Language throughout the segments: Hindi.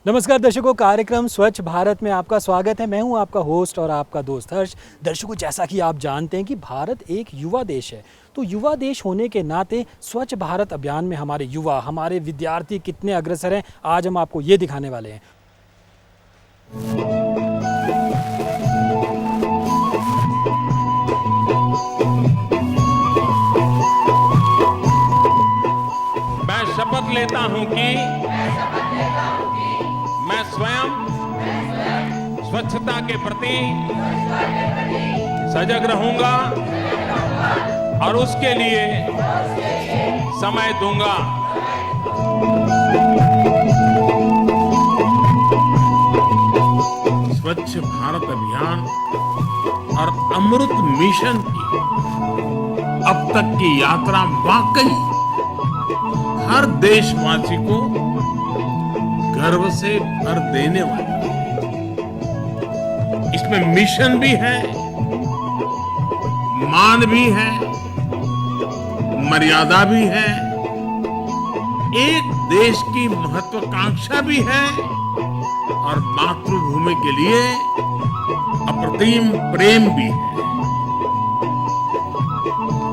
नमस्कार दर्शकों, कार्यक्रम स्वच्छ भारत में आपका स्वागत है। मैं हूं आपका होस्ट और आपका दोस्त हर्ष। दर्शकों, जैसा कि आप जानते हैं कि भारत एक युवा देश है, तो युवा देश होने के नाते स्वच्छ भारत अभियान में हमारे युवा, हमारे विद्यार्थी कितने अग्रसर हैं, आज हम आपको ये दिखाने वाले हैं। मैं शपथ लेता हूं कि मैं स्वयं स्वच्छता के प्रति सजग रहूंगा और उसके लिए समय दूंगा। स्वच्छ भारत अभियान और अमृत मिशन की अब तक की यात्रा वाकई हर देशवासी को गर्व से भर देने वाली है। इसमें मिशन भी है, मान भी है, मर्यादा भी है, एक देश की महत्वाकांक्षा भी है और मातृभूमि के लिए अप्रतिम प्रेम भी है।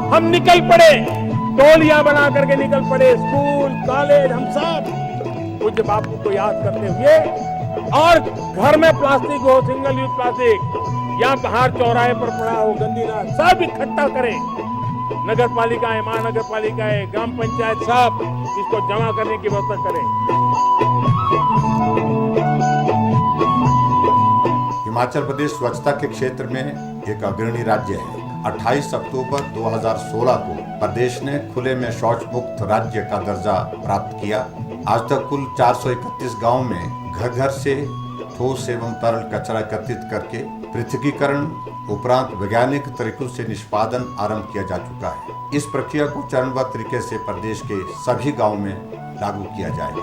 हम निकल पड़े, टोलियां बना करके निकल पड़े, स्कूल कॉलेज हम सब पूज्य बापू को याद करते हुए, और घर में प्लास्टिक हो, सिंगल यूज प्लास्टिक या बाहर चौराहे पर पड़ा हो गंदी ना, सब इकट्ठा करें। नगर पालिकाएं, महानगर पालिकाएं, ग्राम पंचायत सब इसको जमा करने की व्यवस्था करें। हिमाचल प्रदेश स्वच्छता के क्षेत्र में एक अग्रणी राज्य है। 28 अक्टूबर 2016 को प्रदेश ने खुले में शौच मुक्त राज्य का दर्जा प्राप्त किया। आज तक कुल 431 गांव में घर घर से ठोस एवं तरल कचरा एकत्रित करके पृथकीकरण उपरांत वैज्ञानिक तरीकों से निष्पादन आरंभ किया जा चुका है। इस प्रक्रिया को चरणबद्ध तरीके से प्रदेश के सभी गाँव में लागू किया जाएगा।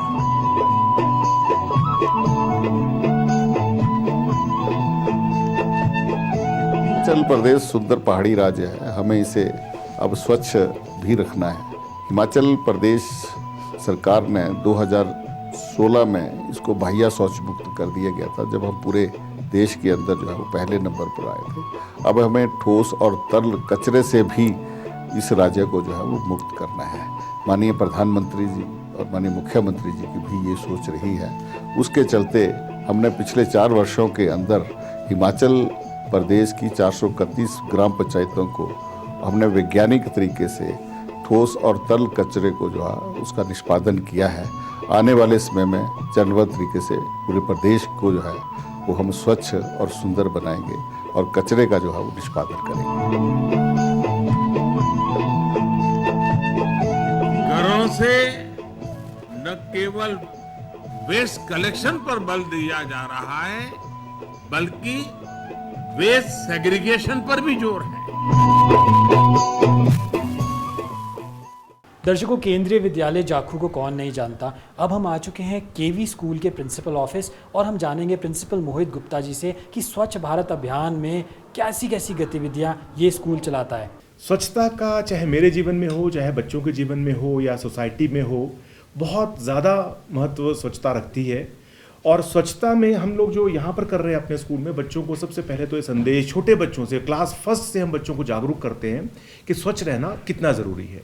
हिमाचल प्रदेश सुंदर पहाड़ी राज्य है, हमें इसे अब स्वच्छ भी रखना है। हिमाचल प्रदेश सरकार ने 2016 में इसको बाह्य शौच मुक्त कर दिया गया था, जब हम पूरे देश के अंदर जो है वो पहले नंबर पर आए थे। अब हमें ठोस और तरल कचरे से भी इस राज्य को जो है वो मुक्त करना है। माननीय प्रधानमंत्री जी और माननीय मुख्यमंत्री जी की भी ये सोच रही है। उसके चलते हमने पिछले 4 वर्षों के अंदर हिमाचल प्रदेश की 431 ग्राम पंचायतों को हमने वैज्ञानिक तरीके से ठोस और तरल कचरे को जो है उसका निष्पादन किया है। आने वाले समय में चरणबद्ध तरीके से पूरे प्रदेश को जो है वो हम स्वच्छ और सुंदर बनाएंगे और कचरे का जो है वो निष्पादन करेंगे। घरों से न केवल वेस्ट कलेक्शन पर बल दिया जा रहा है, बल्कि वेस्ट सेग्रीगेशन पर भी जोर है। दर्शकों, केंद्रीय विद्यालय जाखू को कौन नहीं जानता। अब हम आ चुके हैं केवी स्कूल के प्रिंसिपल ऑफिस और हम जानेंगे प्रिंसिपल मोहित गुप्ता जी से कि स्वच्छ भारत अभियान में कैसी कैसी गतिविधियां ये स्कूल चलाता है। स्वच्छता का चाहे मेरे जीवन में हो, चाहे बच्चों के जीवन में हो या सोसाइटी में हो, बहुत ज़्यादा महत्व स्वच्छता रखती है। और स्वच्छता में हम लोग जो यहाँ पर कर रहे हैं अपने स्कूल में, बच्चों को सबसे पहले तो ये संदेश छोटे बच्चों से, क्लास फर्स्ट से हम बच्चों को जागरूक करते हैं कि स्वच्छ रहना कितना ज़रूरी है।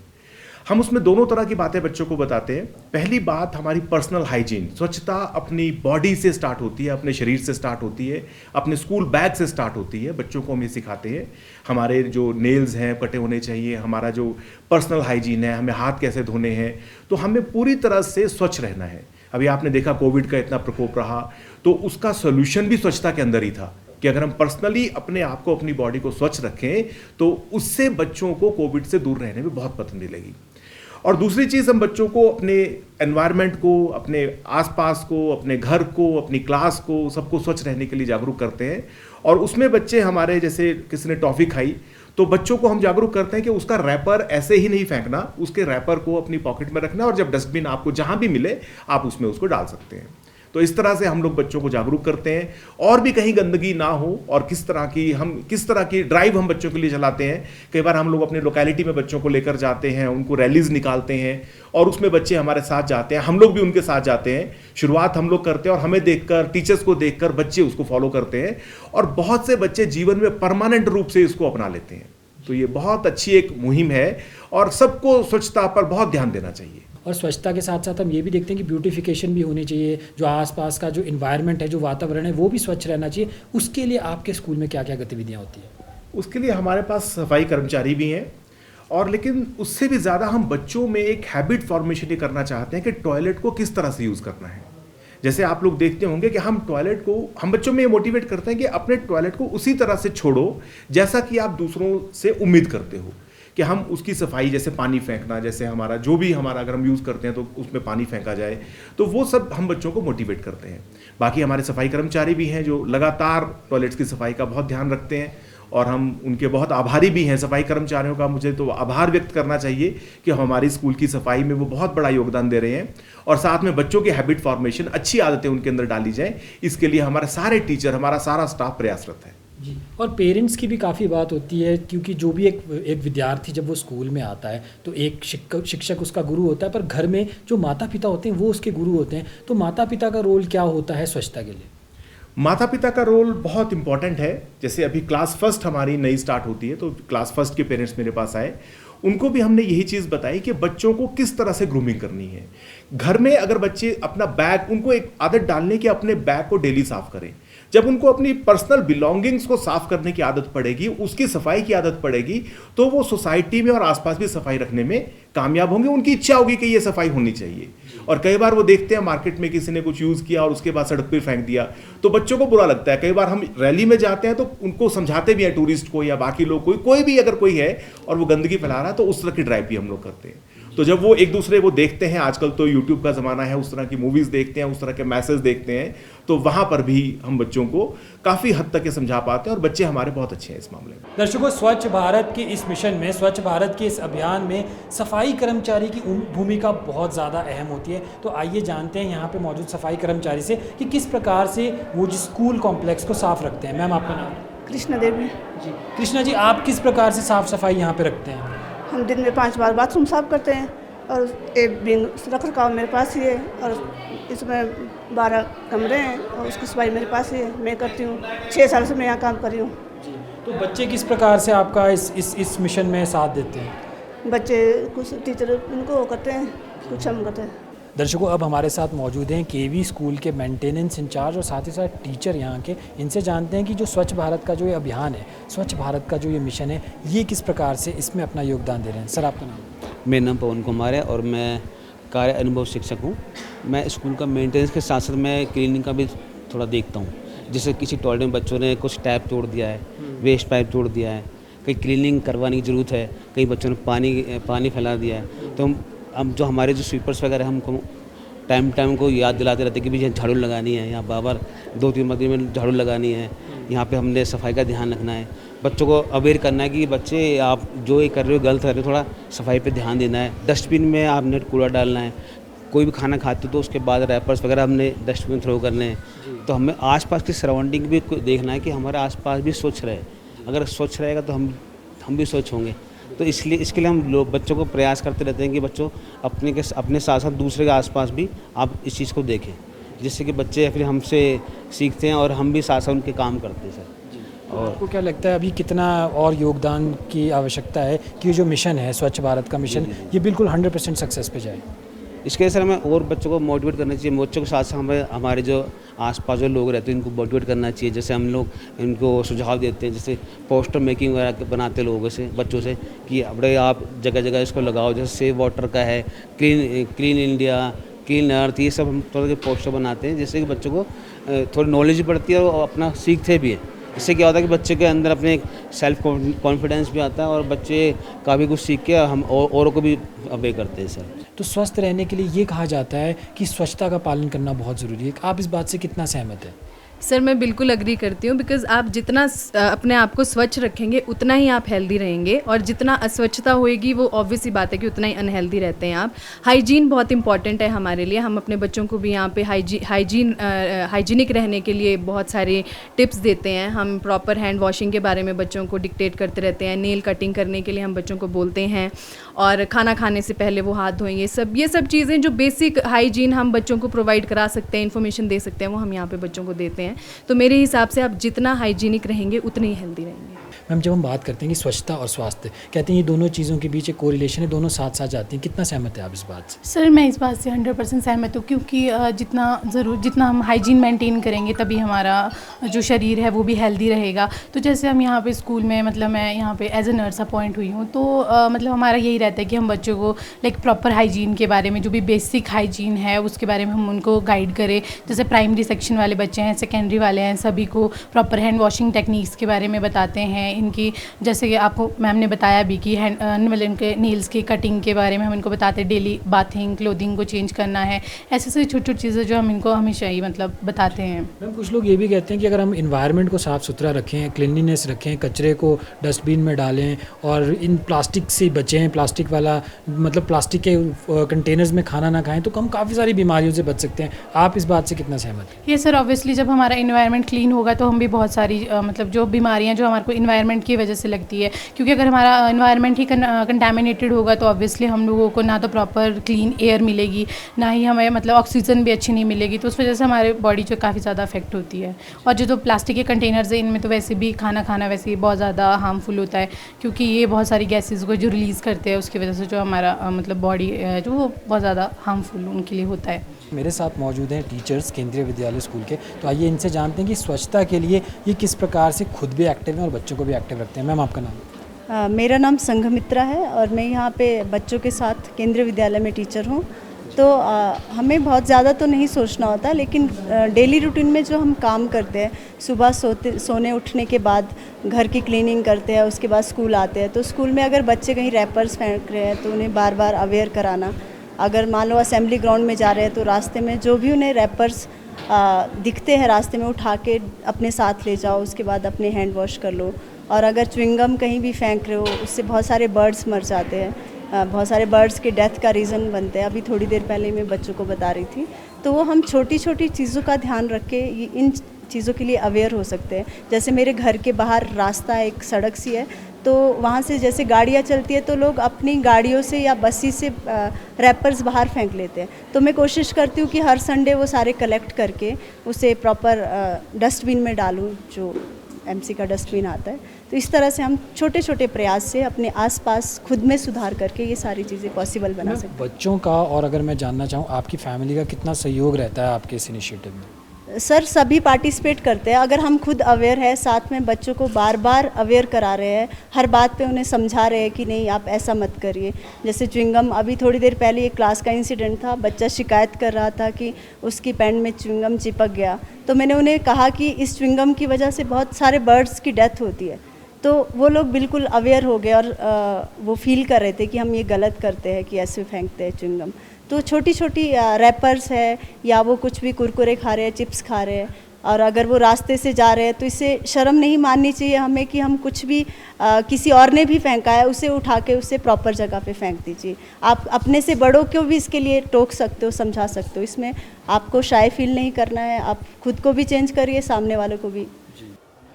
हम उसमें दोनों तरह की बातें बच्चों को बताते हैं। पहली बात हमारी पर्सनल हाइजीन, स्वच्छता अपनी बॉडी से स्टार्ट होती है, अपने शरीर से स्टार्ट होती है, अपने स्कूल बैग से स्टार्ट होती है। बच्चों को हम ये सिखाते हैं। हमारे जो नेल्स हैं कटे होने चाहिए, हमारा जो पर्सनल हाइजीन है, हमें हाथ कैसे धोने हैं, तो हमें पूरी तरह से स्वच्छ रहना है। अभी आपने देखा कोविड का इतना प्रकोप रहा, तो उसका सोल्यूशन भी स्वच्छता के अंदर ही था कि अगर हम पर्सनली अपने आप को, अपनी बॉडी को स्वच्छ रखें तो उससे बच्चों को कोविड से दूर रहने में बहुत मदद मिलेगी। और दूसरी चीज़, हम बच्चों को अपने एनवायरनमेंट को, अपने आसपास को, अपने घर को, अपनी क्लास को, सबको स्वच्छ रहने के लिए जागरूक करते हैं। और उसमें बच्चे हमारे, जैसे किसी ने टॉफ़ी खाई तो बच्चों को हम जागरूक करते हैं कि उसका रैपर ऐसे ही नहीं फेंकना, उसके रैपर को अपनी पॉकेट में रखना और जब डस्टबिन आपको जहाँ भी मिले आप उसमें उसको डाल सकते हैं। तो इस तरह से हम लोग बच्चों को जागरूक करते हैं और भी कहीं गंदगी ना हो, और किस तरह की ड्राइव हम बच्चों के लिए चलाते हैं। कई बार हम लोग अपने लोकेलिटी में बच्चों को लेकर जाते हैं, उनको रैलीज निकालते हैं और उसमें बच्चे हमारे साथ जाते हैं, हम लोग भी उनके साथ जाते हैं। शुरुआत हम लोग करते हैं और हमें देखकर, टीचर्स को देखकर बच्चे उसको फॉलो करते हैं और बहुत से बच्चे जीवन में परमानेंट रूप से इसको अपना लेते हैं। तो ये बहुत अच्छी एक मुहिम है और सबको स्वच्छता पर बहुत ध्यान देना चाहिए। और स्वच्छता के साथ साथ हम ये भी देखते हैं कि ब्यूटिफिकेशन भी होनी चाहिए, जो आसपास का जो इन्वायरमेंट है, जो वातावरण है, वो भी स्वच्छ रहना चाहिए। उसके लिए आपके स्कूल में क्या क्या गतिविधियाँ होती हैं? उसके लिए हमारे पास सफाई कर्मचारी भी हैं, और लेकिन उससे भी ज़्यादा हम बच्चों में एक हैबिट फॉर्मेशन ये करना चाहते हैं कि टॉयलेट को किस तरह से यूज़ करना है। जैसे आप लोग देखते होंगे कि हम बच्चों में ये मोटिवेट करते हैं कि अपने टॉयलेट को उसी तरह से छोड़ो जैसा कि आप दूसरों से उम्मीद करते हो, कि हम उसकी सफाई, जैसे पानी फेंकना, जैसे हमारा अगर हम यूज़ करते हैं तो उसमें पानी फेंका जाए, तो वो सब हम बच्चों को मोटिवेट करते हैं। बाकी हमारे सफाई कर्मचारी भी हैं जो लगातार टॉयलेट्स की सफाई का बहुत ध्यान रखते हैं और हम उनके बहुत आभारी भी हैं। सफाई कर्मचारियों का मुझे तो आभार व्यक्त करना चाहिए कि हमारी स्कूल की सफाई में वो बहुत बड़ा योगदान दे रहे हैं, और साथ में बच्चों की हैबिट फॉर्मेशन, अच्छी आदतें उनके अंदर डाली जाए, इसके लिए हमारे सारे टीचर, हमारा सारा स्टाफ प्रयासरत है जी। और पेरेंट्स की भी काफ़ी बात होती है, क्योंकि जो भी एक विद्यार्थी जब वो स्कूल में आता है तो एक शिक्षक उसका गुरु होता है, पर घर में जो माता पिता होते हैं वो उसके गुरु होते हैं। तो माता पिता का रोल क्या होता है स्वच्छता के लिए? माता पिता का रोल बहुत इंपॉर्टेंट है। जैसे अभी क्लास फर्स्ट हमारी नई स्टार्ट होती है, तो क्लास फर्स्ट के पेरेंट्स मेरे पास आए, उनको भी हमने यही चीज़ बताई कि बच्चों को किस तरह से ग्रूमिंग करनी है। घर में अगर बच्चे अपना बैग, उनको एक आदत डालने की अपने बैग को डेली साफ करें। जब उनको अपनी पर्सनल बिलोंगिंग्स को साफ करने की आदत पड़ेगी, उसकी सफाई की आदत पड़ेगी, तो वो सोसाइटी में और आसपास भी सफाई रखने में कामयाब होंगे। उनकी इच्छा होगी कि ये सफाई होनी चाहिए। और कई बार वो देखते हैं मार्केट में किसी ने कुछ यूज़ किया और उसके बाद सड़क पर फेंक दिया, तो बच्चों को बुरा लगता है। कई बार हम रैली में जाते हैं तो उनको समझाते भी हैं, टूरिस्ट को या बाकी लोग, कोई भी अगर कोई है और वो गंदगी फैला रहा है, तो उस तरह की ड्राइव भी हम लोग करते हैं। तो जब वो एक दूसरे को देखते हैं, आजकल तो यूट्यूब का ज़माना है, उस तरह की मूवीज़ देखते हैं, उस तरह के मैसेज देखते हैं, तो वहाँ पर भी हम बच्चों को काफ़ी हद तक ये समझा पाते हैं और बच्चे हमारे बहुत अच्छे हैं इस मामले में। दर्शकों, स्वच्छ भारत के इस मिशन में, स्वच्छ भारत के इस अभियान में सफाई कर्मचारी की भूमिका बहुत ज़्यादा अहम होती है। तो आइए जानते हैं यहाँ पे मौजूद सफाई कर्मचारी से कि किस प्रकार से वो जिस स्कूल कॉम्प्लेक्स को साफ रखते हैं। मैम, आपका नाम? कृष्णा देवी जी। कृष्णा जी, आप किस प्रकार से साफ सफाई यहाँ पे रखते हैं? हम दिन में 5 बार बाथरूम साफ करते हैं और एक बिंग रख रखाव मेरे पास ही है, और इसमें 12 कमरे हैं और उसकी सफाई मेरे पास ही है, मैं करती हूँ। 6 साल से मैं यहाँ काम कर रही हूँ। तो बच्चे किस प्रकार से आपका इस मिशन में साथ देते हैं? बच्चे कुछ टीचर उनको करते हैं, कुछ हम करते हैं। दर्शकों, अब हमारे साथ मौजूद हैं केवी स्कूल के मेंटेनेंस इंचार्ज और साथ ही साथ टीचर यहाँ के। इनसे जानते हैं कि जो स्वच्छ भारत का जो ये अभियान है, स्वच्छ भारत का जो ये मिशन है, ये किस प्रकार से इसमें अपना योगदान दे रहे हैं। सर, आपका नाम? मेरा नाम पवन कुमार है और मैं कार्य अनुभव शिक्षक हूँ। मैं स्कूल का मेंटेनेंस के साथ साथ मैं क्लीनिंग का भी थोड़ा देखता हूँ। जैसे किसी टॉयलेट में बच्चों ने कुछ टैप तोड़ दिया है, वेस्ट पाइप तोड़ दिया है, कहीं क्लीनिंग करवाने की ज़रूरत है, कई बच्चों ने पानी फैला दिया है, तो हम जो हमारे जो स्वीपर्स वगैरह हमको टाइम को याद दिलाते रहते हैं कि भैया झाड़ू लगानी है, यहाँ बार 2-3 महीने में झाड़ू लगानी है, यहाँ पे हमने सफाई का ध्यान रखना है। बच्चों को अवेयर करना है कि बच्चे आप जो ये कर रहे हो गलत कर रहे हो, थोड़ा सफाई पे ध्यान देना है। डस्टबिन में आपने कूड़ा डालना है। कोई भी खाना खाते हो तो उसके बाद रैपर्स वगैरह हमने डस्टबिन थ्रो करने हैं। तो हमें आसपास की सराउंडिंग भी देखना है कि हमारे आसपास भी स्वच्छ रहे। अगर स्वच्छ रहेगा तो हम भी स्वच्छ होंगे। तो इसके लिए हम लोग बच्चों को प्रयास करते रहते हैं कि बच्चों अपने साथ साथ दूसरे के आसपास भी आप इस चीज़ को देखें, जिससे कि बच्चे फिर हमसे सीखते हैं और हम भी साथ साथ उनके काम करते हैं। सर, और आपको क्या लगता है अभी कितना और योगदान की आवश्यकता है कि जो मिशन है, स्वच्छ भारत का मिशन, ये बिल्कुल 100% सक्सेस पे जाए? इसके लिए सर हमें और बच्चों को मोटिवेट करना चाहिए। बच्चों के साथ साथ हमारे जो आसपास जो लोग रहते हैं इनको मोटिवेट करना चाहिए। जैसे हम लोग इनको सुझाव देते हैं, जैसे पोस्टर मेकिंग वगैरह बनाते लोगों से, बच्चों से, कि अपने आप जगह जगह इसको लगाओ। जैसे सेव वाटर का है, क्लीन इंडिया, क्लीन अर्थ, ये सब हम थोड़े पोस्टर बनाते हैं, जिससे कि बच्चों को थोड़ी नॉलेज बढ़ती है और अपना सीखते भी हैं। इससे क्या होता है कि बच्चे के अंदर अपने एक सेल्फ कॉन्फिडेंस भी आता है और बच्चे काफ़ी कुछ सीख के हम औरों को भी अवे करते हैं। सर, तो स्वस्थ रहने के लिए ये कहा जाता है कि स्वच्छता का पालन करना बहुत ज़रूरी है। आप इस बात से कितना सहमत हैं? सर मैं बिल्कुल अग्री करती हूँ, बिकॉज़ आप जितना अपने आप को स्वच्छ रखेंगे उतना ही आप हेल्दी रहेंगे, और जितना अस्वच्छता होएगी वो ऑब्वियस सी बात है कि उतना ही अनहेल्दी रहते हैं आप। हाइजीन बहुत इंपॉर्टेंट है हमारे लिए। हम अपने बच्चों को भी यहाँ पे हाइजीनिक रहने के लिए बहुत सारे टिप्स देते हैं। हम प्रॉपर हैंड वॉशिंग के बारे में बच्चों को डिक्टेट करते रहते हैं, नेल कटिंग करने के लिए हम बच्चों को बोलते हैं, और खाना खाने से पहले वो हाथ धोएंगे। ये सब चीज़ें जो बेसिक हाइजीन हम बच्चों को प्रोवाइड करा सकते हैं, इन्फॉर्मेशन दे सकते हैं, वो हम यहाँ पे बच्चों को देते हैं। तो मेरे हिसाब से आप जितना हाइजीनिक रहेंगे उतने ही हेल्दी रहेंगे। मैम जब हम बात करते हैं कि स्वच्छता और स्वास्थ्य, कहते हैं ये दोनों चीज़ों के बीच एक कोरिलेशन है, दोनों साथ साथ जाती हैं, कितना सहमत है आप इस बात से? सर मैं इस बात से 100% सहमत हूँ, क्योंकि जितना हम हाइजीन मेंटेन करेंगे तभी हमारा जो शरीर है वो भी हेल्दी रहेगा। तो जैसे हम यहाँ पे स्कूल में, मतलब मैं यहाँ पे एज ए नर्स अपॉइंट हुई हूँ, तो मतलब हमारा यही रहता है कि हम बच्चों को लाइक प्रॉपर हाइजीन के बारे में, जो भी बेसिक हाइजीन है उसके बारे में हम उनको गाइड करें। जैसे प्राइमरी सेक्शन वाले बच्चे हैं, सेकेंडरी वाले हैं, सभी को प्रॉपर हैंड वॉशिंग टेक्निक्स के बारे में बताते हैं। इनकी जैसे कि आपको मैम ने बताया भी कि इनके नील्स की कटिंग के बारे में हम इनको बताते हैं, डेली बाथिंग, क्लोथिंग को चेंज करना है, ऐसे छोटी छोटी चीज़ें जो हम इनको हमेशा ही मतलब बताते हैं। मैम कुछ लोग ये भी कहते हैं कि अगर हम इन्वायरमेंट को साफ़ सुथरा रखें, क्लिनलीनेस रखें, कचरे को डस्टबिन में डालें और इन प्लास्टिक से बचें, प्लास्टिक वाला मतलब प्लास्टिक के कंटेनर्स में खाना ना खाएं, तो हम काफ़ी सारी बीमारियों से बच सकते हैं। आप इस बात से कितना सहमत हैं? ये सर ऑब्वियसली जब हमारा इन्वायरमेंट क्लीन होगा तो हम भी बहुत सारी मतलब जो बीमारियां जो हमारे को इन्वायरमेंट की वजह से लगती है, क्योंकि अगर हमारा इन्वायरमेंट ही कंटामिनेटेड होगा तो ऑब्वियसली हम लोगों को ना तो प्रॉपर क्लीन एयर मिलेगी, ना ही हमें मतलब ऑक्सीजन भी अच्छी नहीं मिलेगी, तो उस वजह से हमारे बॉडी जो काफ़ी ज़्यादा अफेक्ट होती है। और जो प्लास्टिक के कंटेनर्स हैं इनमें तो वैसे भी खाना वैसे ही बहुत ज़्यादा हार्मफुल होता है, क्योंकि ये बहुत सारी गैसेज को जो रिलीज़ करते हैं उसकी वजह से जो हमारा मतलब बॉडी जो वो बहुत ज़्यादा हार्मफुल उनके लिए होता है। मेरे साथ मौजूद हैं टीचर्स केंद्रीय विद्यालय स्कूल के, तो आइए इनसे जानते हैं कि स्वच्छता के लिए ये किस प्रकार से खुद भी एक्टिव हैं और बच्चों को भी एक्टिव रखते हैं। मैम आपका नाम? मेरा नाम संघमित्रा है और मैं यहाँ पे बच्चों के साथ केंद्रीय विद्यालय में टीचर हूँ। तो हमें बहुत ज़्यादा तो नहीं सोचना होता, लेकिन डेली रूटीन में जो हम काम करते हैं, सुबह सोने उठने के बाद घर की क्लीनिंग करते हैं, उसके बाद स्कूल आते हैं, तो स्कूल में अगर बच्चे कहीं रैपर्स फेंक रहे हैं तो उन्हें बार बार अवेयर कराना। अगर मान लो असेंबली ग्राउंड में जा रहे हैं तो रास्ते में जो भी उन्हें रैपर्स दिखते हैं रास्ते में उठा के अपने साथ ले जाओ, उसके बाद अपने हैंड वॉश कर लो। और अगर च्युइंगम कहीं भी फेंक रहे हो उससे बहुत सारे बर्ड्स मर जाते हैं, बहुत सारे बर्ड्स के डेथ का रीज़न बनते हैं। अभी थोड़ी देर पहले मैं बच्चों को बता रही थी। तो वो हम छोटी छोटी चीज़ों का ध्यान रख के इन चीज़ों के लिए अवेयर हो सकते हैं। जैसे मेरे घर के बाहर रास्ता एक सड़क सी है, तो वहाँ से जैसे गाड़ियाँ चलती है तो लोग अपनी गाड़ियों से या बसी से रैपर्स बाहर फेंक लेते हैं। तो मैं कोशिश करती हूँ कि हर संडे वो सारे कलेक्ट करके उसे प्रॉपर डस्टबिन में डालूँ, जो एमसी का डस्टबिन आता है। तो इस तरह से हम छोटे छोटे प्रयास से अपने आसपास खुद में सुधार करके ये सारी चीज़ें पॉसिबल बना सकते हैं। बच्चों का, और अगर मैं जानना चाहूँ आपकी फैमिली का कितना सहयोग रहता है आपके इस इनिशिएटिव में? सर सभी पार्टिसिपेट करते हैं। अगर हम खुद अवेयर है, साथ में बच्चों को बार बार अवेयर करा रहे हैं, हर बात पे उन्हें समझा रहे हैं कि नहीं आप ऐसा मत करिए। जैसे च्युइंगम, अभी थोड़ी देर पहले एक क्लास का इंसिडेंट था, बच्चा शिकायत कर रहा था कि उसकी पेन में च्युइंगम चिपक गया। तो मैंने उन्हें कहा कि इस च्युइंगम की वजह से बहुत सारे बर्ड्स की डेथ होती है। तो वो लोग बिल्कुल अवेयर हो गए और वो फील कर रहे थे कि हम ये गलत करते हैं कि ऐसे फेंकते हैं च्युइंगम। तो छोटी छोटी रैपर्स है या वो कुछ भी कुरकुरे खा रहे हैं, चिप्स खा रहे हैं, और अगर वो रास्ते से जा रहे हैं तो इससे शर्म नहीं माननी चाहिए हमें कि हम कुछ भी किसी और ने भी फेंका है उसे उठा के उसे प्रॉपर जगह पे फेंक दीजिए। आप अपने से बड़ों को भी इसके लिए टोक सकते हो, समझा सकते हो। इसमें आपको शाय फील नहीं करना है, आप खुद को भी चेंज करिए, सामने वालों को भी।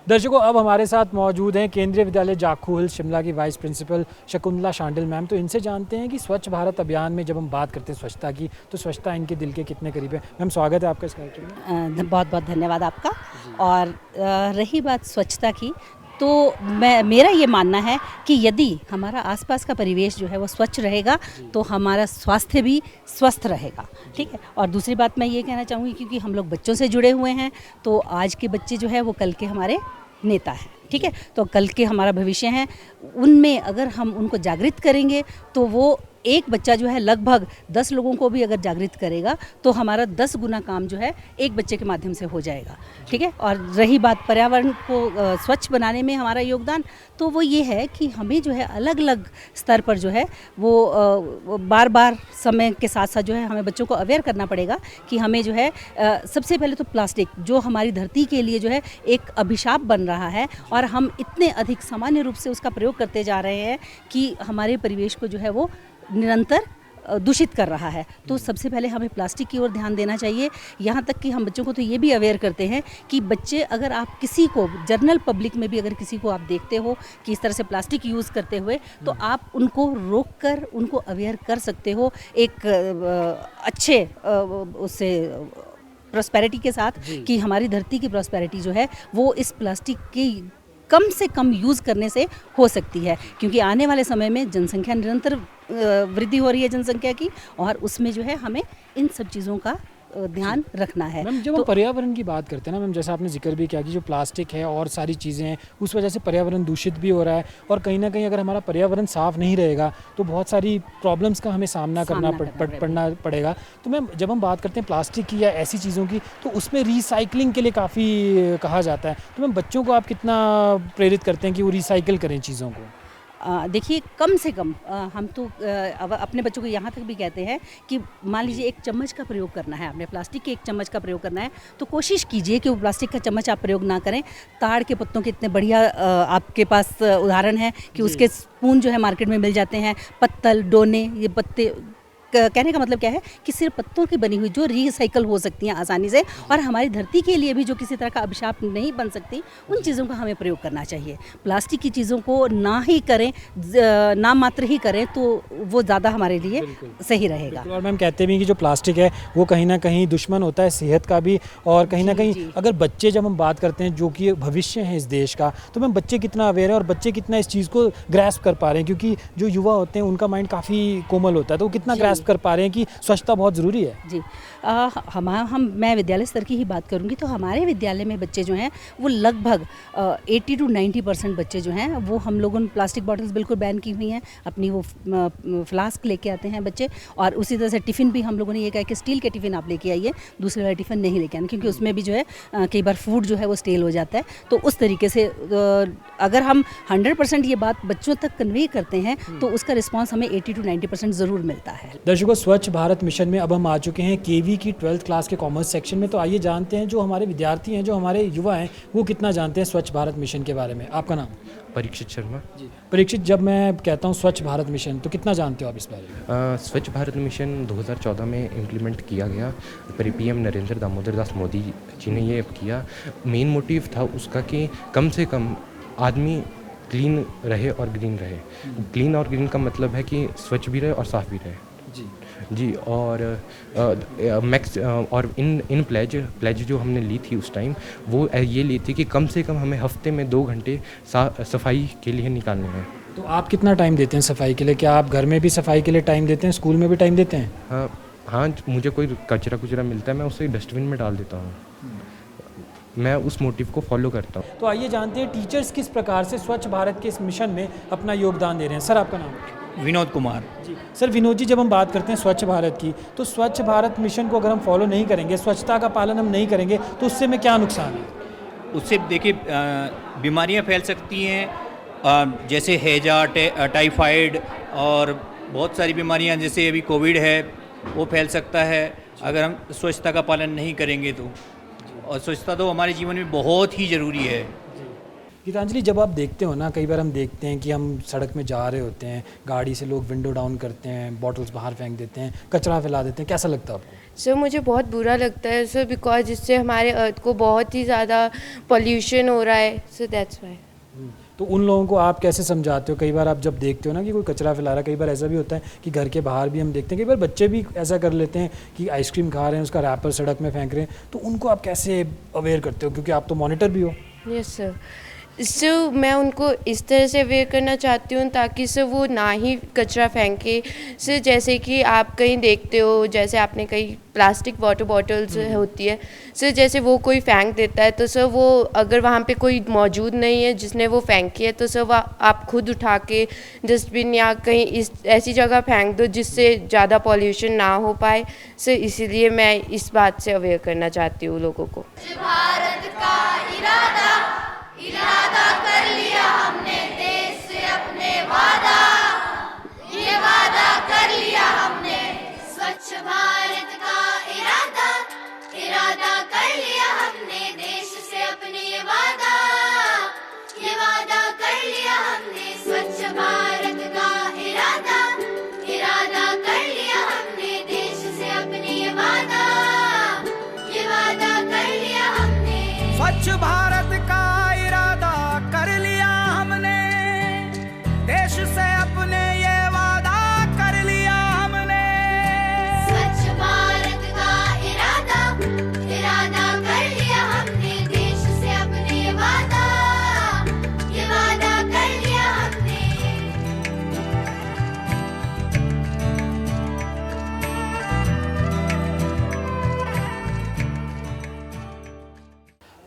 दर्शकों, अब हमारे साथ मौजूद हैं केंद्रीय विद्यालय जाखू हिल्स शिमला की vice principal Shakuntala Shandil ma'am. तो इनसे जानते हैं कि स्वच्छ भारत अभियान में जब हम बात करते हैं स्वच्छता की, तो स्वच्छता इनके दिल के कितने करीब है। मैम स्वागत है आपका इस कार्यक्रम में। बहुत बहुत धन्यवाद आपका। और रही बात स्वच्छता की, तो मेरा ये मानना है कि यदि हमारा आसपास का परिवेश जो है वो स्वच्छ रहेगा तो हमारा स्वास्थ्य भी स्वस्थ रहेगा। ठीक है। और दूसरी बात मैं ये कहना चाहूँगी, क्योंकि हम लोग बच्चों से जुड़े हुए हैं, तो आज के बच्चे जो है वो कल के हमारे नेता हैं। ठीक है। तो कल के हमारा भविष्य है, उनमें अगर हम उनको जागृत करेंगे तो वो एक बच्चा जो है लगभग 10 लोगों को भी अगर जागृत करेगा तो हमारा 10 गुना काम जो है एक बच्चे के माध्यम से हो जाएगा, ठीक है। और रही बात पर्यावरण को स्वच्छ बनाने में हमारा योगदान, तो वो ये है कि हमें जो है अलग अलग स्तर पर जो है वो बार बार समय के साथ साथ जो है हमें बच्चों को अवेयर करना पड़ेगा कि हमें जो है सबसे पहले तो प्लास्टिक जो हमारी धरती के लिए जो है एक अभिशाप बन रहा है और हम इतने अधिक सामान्य रूप से उसका प्रयोग करते जा रहे हैं कि हमारे परिवेश को जो है वो निरंतर दूषित कर रहा है। तो सबसे पहले हमें प्लास्टिक की ओर ध्यान देना चाहिए। यहाँ तक कि हम बच्चों को तो ये भी अवेयर करते हैं कि बच्चे, अगर आप किसी को जनरल पब्लिक में भी अगर किसी को आप देखते हो कि इस तरह से प्लास्टिक यूज़ करते हुए, तो आप उनको रोक कर उनको अवेयर कर सकते हो एक अच्छे उससे प्रॉस्पेरिटी के साथ कि हमारी धरती की प्रॉस्पेरिटी जो है वो इस प्लास्टिक की कम से कम यूज़ करने से हो सकती है, क्योंकि आने वाले समय में जनसंख्या निरंतर वृद्धि हो रही है जनसंख्या की, और उसमें जो है हमें इन सब चीज़ों का ध्यान रखना है। मैम, जब हम पर्यावरण की बात करते हैं ना मैम, जैसा आपने जिक्र भी किया कि जो प्लास्टिक है और सारी चीज़ें हैं उस वजह से पर्यावरण दूषित भी हो रहा है, और कहीं ना कहीं अगर हमारा पर्यावरण साफ़ नहीं रहेगा तो बहुत सारी प्रॉब्लम्स का हमें सामना करना पड़ेगा। तो मैम, जब हम बात करते हैं प्लास्टिक की या ऐसी चीज़ों की, तो उसमें रिसाइकलिंग के लिए काफ़ी कहा जाता है। तो मैम, बच्चों को आप कितना प्रेरित करते हैं कि वो रिसाइकिल करें चीज़ों को? देखिए, कम से कम हम तो अपने बच्चों को यहाँ तक भी कहते हैं कि मान लीजिए एक चम्मच का प्रयोग करना है, आपने प्लास्टिक के एक चम्मच का प्रयोग करना है, तो कोशिश कीजिए कि वो प्लास्टिक का चम्मच आप प्रयोग ना करें। ताड़ के पत्तों के इतने बढ़िया आपके पास उदाहरण है कि उसके स्पून जो है मार्केट में मिल जाते हैं। पत्तल, डोने, ये पत्ते, कहने का मतलब क्या है कि सिर्फ पत्तों की बनी हुई जो रिसाइकल हो सकती हैं आसानी से, और हमारी धरती के लिए भी जो किसी तरह का अभिशाप नहीं बन सकती, उन चीज़ों का हमें प्रयोग करना चाहिए। प्लास्टिक की चीज़ों को ना ही करें, नाम मात्र ही करें, तो वो ज़्यादा हमारे लिए सही रहेगा। और मैम, कहते भी कि जो प्लास्टिक है वो कहीं ना कहीं दुश्मन होता है सेहत का भी, और कहीं ना कहीं अगर बच्चे, जब हम बात करते हैं जो कि भविष्य है इस देश का, तो मैम बच्चे कितना अवेयर है और बच्चे कितना इस चीज़ को ग्रैस्प कर पा रहे हैं, क्योंकि जो युवा होते हैं उनका माइंड काफ़ी कोमल होता है, तो वो कितना ग्रैस्प कर पा रहे हैं कि स्वच्छता बहुत ज़रूरी है? जी, मैं विद्यालय स्तर की ही बात करूंगी तो हमारे विद्यालय में बच्चे जो हैं वो लगभग 80 to 90% बच्चे जो हैं वो, हम लोगों ने प्लास्टिक बॉटल्स बिल्कुल बैन की हुई हैं, अपनी वो फ्लास्क लेके आते हैं बच्चे, और उसी तरह से टिफ़िन भी हम लोगों ने ये कहा कि स्टील के टिफ़िन आप लेके आइए, दूसरे वाला टिफ़िन नहीं लेके आना, क्योंकि उसमें भी जो है कई बार फूड जो है वो स्टेल हो जाता है। तो उस तरीके से अगर हम 100% ये बात बच्चों तक कन्वे करते हैं तो उसका रिस्पॉन्स हमें 80 to 90% ज़रूर मिलता है। दर्शकों, स्वच्छ भारत मिशन में अब हम आ चुके हैं केवी की 12th क्लास के कॉमर्स सेक्शन में। तो आइए जानते हैं जो हमारे विद्यार्थी हैं, जो हमारे युवा हैं, वो कितना जानते हैं स्वच्छ भारत मिशन के बारे में। आपका नाम? परीक्षित शर्मा। जी परीक्षित, जब मैं कहता हूँ स्वच्छ भारत मिशन, तो कितना जानते हो आप इस बारे में? स्वच्छ भारत मिशन 2014 में इम्प्लीमेंट किया गया। पीएम नरेंद्र दामोदर दास मोदी जी ने ये किया। मेन मोटिव था उसका कि कम से कम आदमी क्लीन रहे और ग्रीन रहे। क्लीन और ग्रीन का मतलब है कि स्वच्छ भी रहे और साफ भी रहे। जी, और मैक्स और इन प्लेज जो हमने ली थी उस टाइम, वो ये ली थी कि कम से कम हमें हफ्ते में 2 घंटे सफाई के लिए निकालने हैं। तो आप कितना टाइम देते हैं सफाई के लिए? क्या आप घर में भी सफाई के लिए टाइम देते हैं, स्कूल में भी टाइम देते हैं? हाँ, मुझे कोई कचरा मिलता है, मैं उसे डस्टबिन में डाल देता हूँ। मैं उस मोटिव को फॉलो करता हूँ। तो आइए जानते हैं टीचर्स किस प्रकार से स्वच्छ भारत के इस मिशन में अपना योगदान दे रहे हैं। सर, आपका नाम? विनोद कुमार। जी सर, विनोद जी, जब हम बात करते हैं स्वच्छ भारत की, तो स्वच्छ भारत मिशन को अगर हम फॉलो नहीं करेंगे, स्वच्छता का पालन हम नहीं करेंगे, तो उससे में क्या नुकसान है? उससे देखिए बीमारियां फैल सकती हैं, जैसे हैजा, टाइफाइड और बहुत सारी बीमारियां, जैसे अभी कोविड है वो फैल सकता है अगर हम स्वच्छता का पालन नहीं करेंगे तो। और स्वच्छता तो हमारे जीवन में बहुत ही ज़रूरी है। गीतांजलि, जब आप देखते हो ना, कई बार हम देखते हैं कि हम सड़क में जा रहे होते हैं, गाड़ी से लोग विंडो डाउन करते हैं, बॉटल्स बाहर फेंक देते हैं, कचरा फैला देते हैं, कैसा लगता है आपको? सर, मुझे बहुत बुरा लगता है सर, बिकॉज इससे हमारे अर्थ को बहुत ही ज़्यादा पॉल्यूशन हो रहा है, सो दैट्स वाई। तो उन लोगों को आप कैसे समझाते हो? कई बार आप जब देखते हो ना कि कोई कचरा फैला रहा है, कई बार ऐसा भी होता है कि घर के बाहर भी हम देखते हैं, कई बार बच्चे भी ऐसा कर लेते हैं कि आइसक्रीम खा रहे हैं, उसका रैपर सड़क में फेंक रहे हैं, तो उनको आप कैसे अवेयर करते हो, क्योंकि आप तो मॉनिटर भी हो? यस सर, इससे मैं उनको इस तरह से अवेयर करना चाहती हूँ ताकि से वो ना ही कचरा फेंके। से जैसे कि आप कहीं देखते हो, जैसे आपने कहीं प्लास्टिक वाटर बॉटल्स होती है, सर जैसे वो कोई फेंक देता है तो सर वो अगर वहाँ पे कोई मौजूद नहीं है जिसने वो फेंकी है तो सर वो आप खुद उठा के डस्टबिन या कहीं इस ऐसी जगह फेंक दो जिससे ज़्यादा पॉल्यूशन ना हो पाए। सर इसीलिए मैं इस बात से अवेयर करना चाहती हूँ लोगों को। भारत का इरादा कर लिया हमने, देश से अपने वादा, ये वादा कर लिया हमने। स्वच्छ भारत का इरादा कर लिया हमने, देश से अपने ये वादा कर लिया हमने। स्वच्छ भारत का इरादा कर लिया हमने, देश से अपने ये वादा कर लिया हमने। स्वच्छ भारत का इरादा कर लिया हमने, देश से अपने ये वादा कर लिया हमने। स्वच्छ भारत का इरादा कर लिया हमने, देश से अपने ये वादा कर लिया हमने।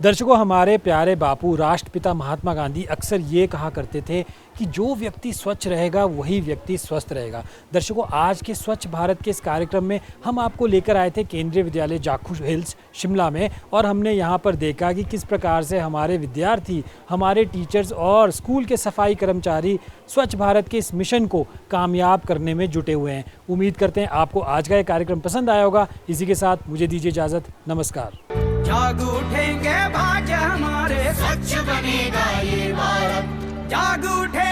दर्शकों, हमारे प्यारे बापू राष्ट्रपिता महात्मा गांधी अक्सर ये कहा करते थे कि जो व्यक्ति स्वच्छ रहेगा वही व्यक्ति स्वस्थ रहेगा। दर्शकों, आज के स्वच्छ भारत के इस कार्यक्रम में हम आपको लेकर आए थे केंद्रीय विद्यालय जाखू हिल्स शिमला में, और हमने यहाँ पर देखा कि किस प्रकार से हमारे विद्यार्थी, हमारे टीचर्स और स्कूल के सफाई कर्मचारी स्वच्छ भारत के इस मिशन को कामयाब करने में जुटे हुए हैं। उम्मीद करते हैं आपको आज का ये कार्यक्रम पसंद आया होगा। इसी के साथ मुझे दीजिए इजाज़त। नमस्कार। जाग उठेंगे भाग्य हमारे, स्वच्छ बनेगा ये भारत। जाग उठे